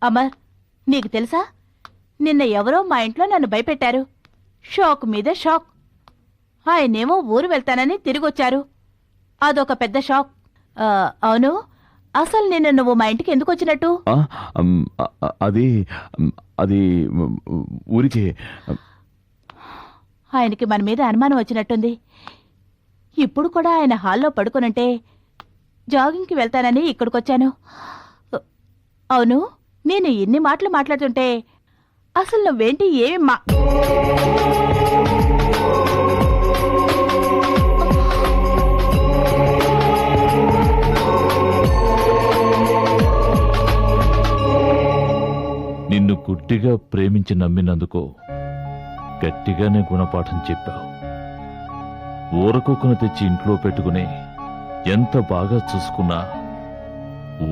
అమర్, నీకు తెలుసా, నిన్న ఎవరో మా ఇంట్లో నన్ను భయపెట్టారు. షాక్ మీద షాక్. ఆయనేమో ఊరు వెళ్తానని తిరిగొచ్చారు. అదొక పెద్ద షాక్. అవును, అసలు నిన్న నువ్వు మా ఇంటికి ఎందుకు వచ్చినట్టు? అది అది ఊరికే. ఆయనకి మన మీద అనుమానం వచ్చినట్టుంది. ఇప్పుడు కూడా ఆయన హాల్లో పడుకునుంటే జాగింగ్కి వెళ్తానని ఇక్కడికొచ్చాను. అవును, నేను ఇన్ని మాటలు మాట్లాడుతుంటే అసలు నువ్వేంటి ఏమి నిన్ను గుడ్డిగా ప్రేమించి నమ్మినందుకు గట్టిగానే గుణపాఠం చెప్పావు. ఊరకుక్కను తెచ్చి ఇంట్లో పెట్టుకుని ఎంత బాగా చూసుకున్నా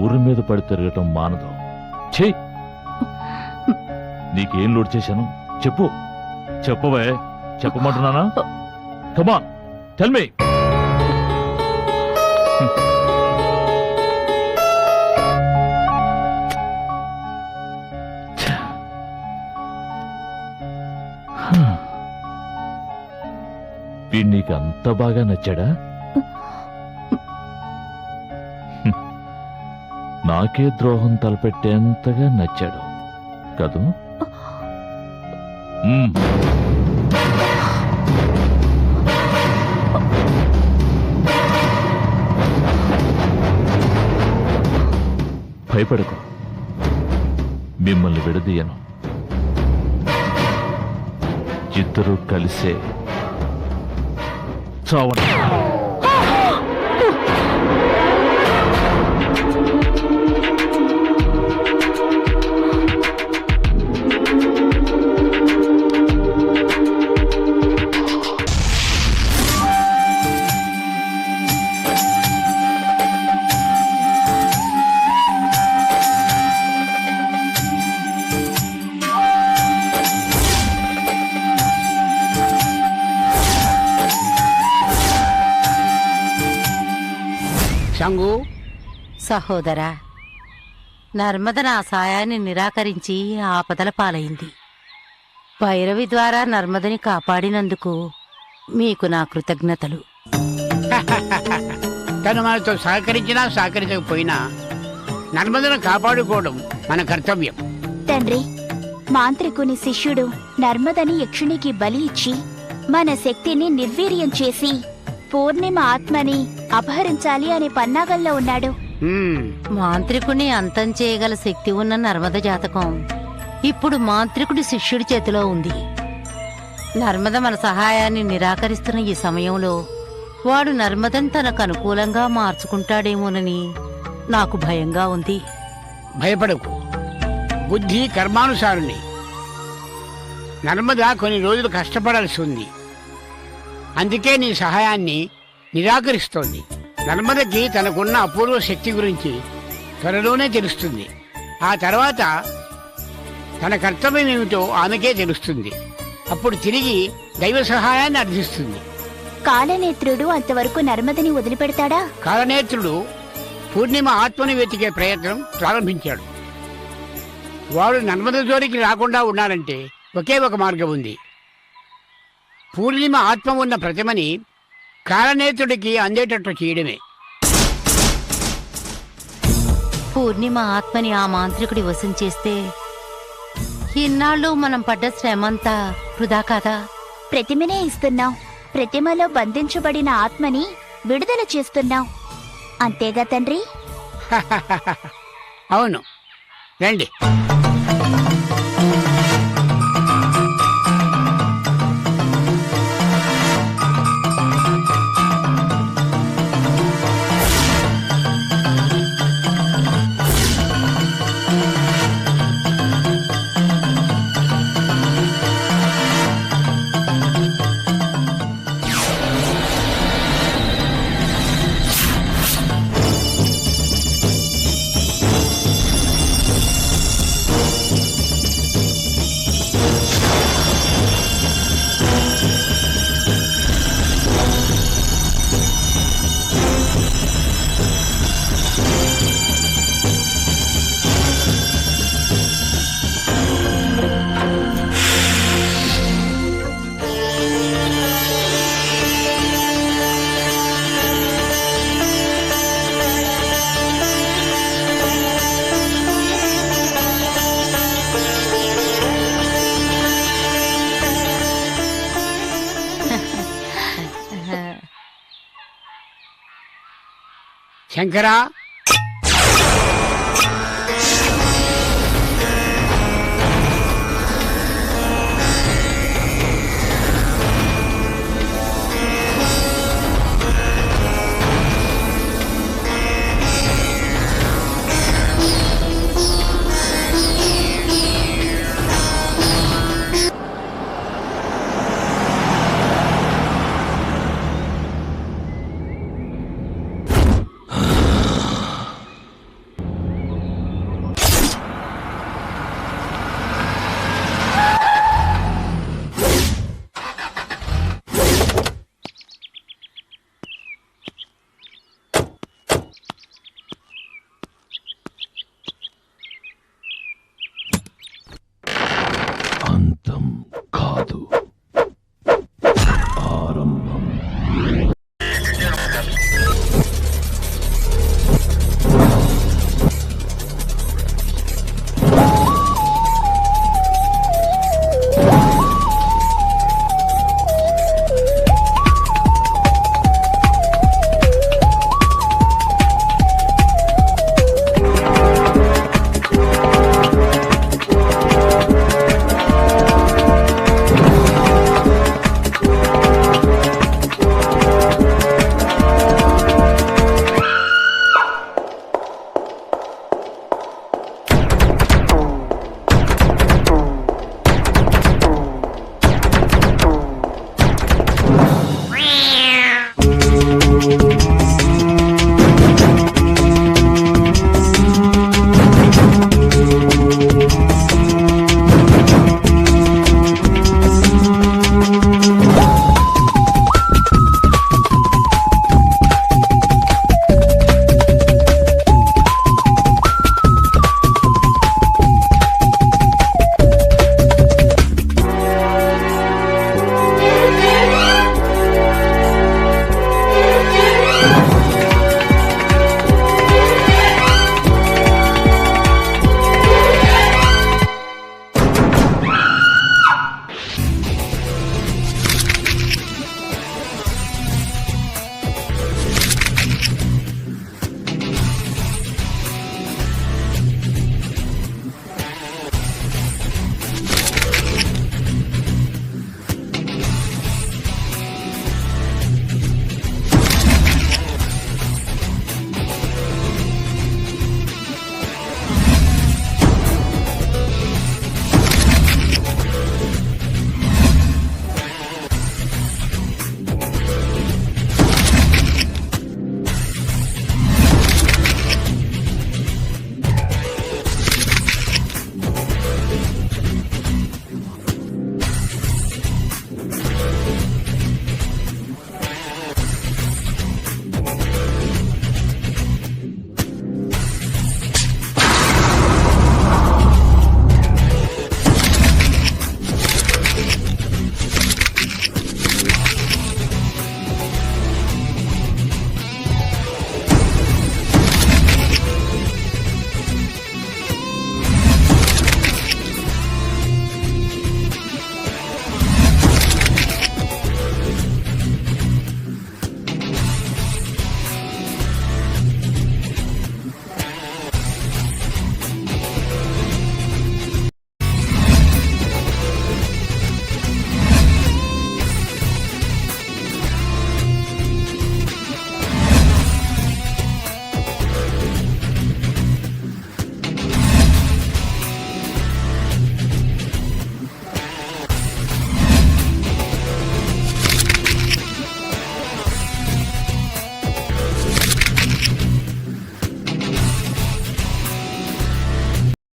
ఊరి మీద పడి తిరగటం మానదు. ఛీ, నీకేం లోడ్ చేశాను చెప్పు. చెప్పవే, చెప్పమంటున్నానా? కమాన్, టెల్ మీ. వీడు నీకు అంత బాగా నచ్చాడా? నాకే ద్రోహం తలపెట్టేంతగా నచ్చాడు కదూ? భయపడకు, మిమ్మల్ని విడదీయను. ఇద్దరూ కలిసే చావండి. సహోదరా, నర్మద నా సాయాన్ని నిరాకరించి ఆపదల పాలైంది. భైరవి ద్వారా నర్మదని కాపాడినందుకు మీకు నా కృతజ్ఞతలు. తను మనతో సహకరించినా సహకరించకపోయినా నర్మదను కాపాడుకోవడం మన కర్తవ్యం. తండ్రి, మాంత్రికుని శిష్యుడు నర్మదని యక్షునికి బలి ఇచ్చి మన శక్తిని నిర్వీర్యం చేసి పూర్ణిమ ఆత్మని అపహరించాలి అనే పన్నాగంలో ఉన్నాడు. మాంత్రికుని అంతం చేయగల శక్తి ఉన్న నర్మద జాతకం ఇప్పుడు మాంత్రికుడి శిష్యుడి చేతిలో ఉంది. నర్మద మన సహాయాన్ని నిరాకరిస్తున్న ఈ సమయంలో వాడు నర్మదను తనకు అనుకూలంగా మార్చుకుంటాడేమోనని నాకు భయంగా ఉంది. భయపడకు, బుద్ధి కర్మానుసారుని. నర్మద కొన్ని రోజులు కష్టపడాల్సి ఉంది, అందుకే నీ సహాయాన్ని నిరాకరిస్తోంది. నర్మదకి తనకున్న అపూర్వ శక్తి గురించి త్వరలోనే తెలుస్తుంది. ఆ తర్వాత తన కర్తవ్యం ఏమిటో ఆమెకే తెలుస్తుంది. అప్పుడు తిరిగి దైవ సహాయాన్ని అర్థిస్తుంది. కాలనేత్రుడు అంతవరకు నర్మదని వదిలిపెడతాడా? కాలనేత్రుడు పూర్ణిమ ఆత్మని వెతికే ప్రయత్నం ప్రారంభించాడు. వాడు నర్మద జోలికి రాకుండా ఉండాలంటే ఒకే ఒక మార్గం ఉంది. పూర్ణిమ ఆత్మ ఉన్న ప్రతిమని కాలనేత్రుడికి అందేటట్లు చేయడమే. పూర్ణిమ ఆత్మని ఆ మాంత్రికుడి వశం చేస్తే ఇన్నాళ్ళు మనం పడ్డ శ్రమంతా వృధా కాదా? ప్రతిమనే ఇస్తున్నాం, ప్రతిమలో బంధించబడిన ఆత్మని విడుదల చేస్తున్నాం, అంతేగా తండ్రి? అవును, రండి. శంకరా, అంతం కాదు, ఆరంభం.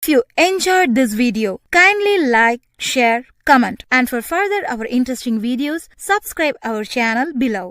If you enjoyed this video, kindly like, share, comment, and for further our interesting videos, subscribe our channel below.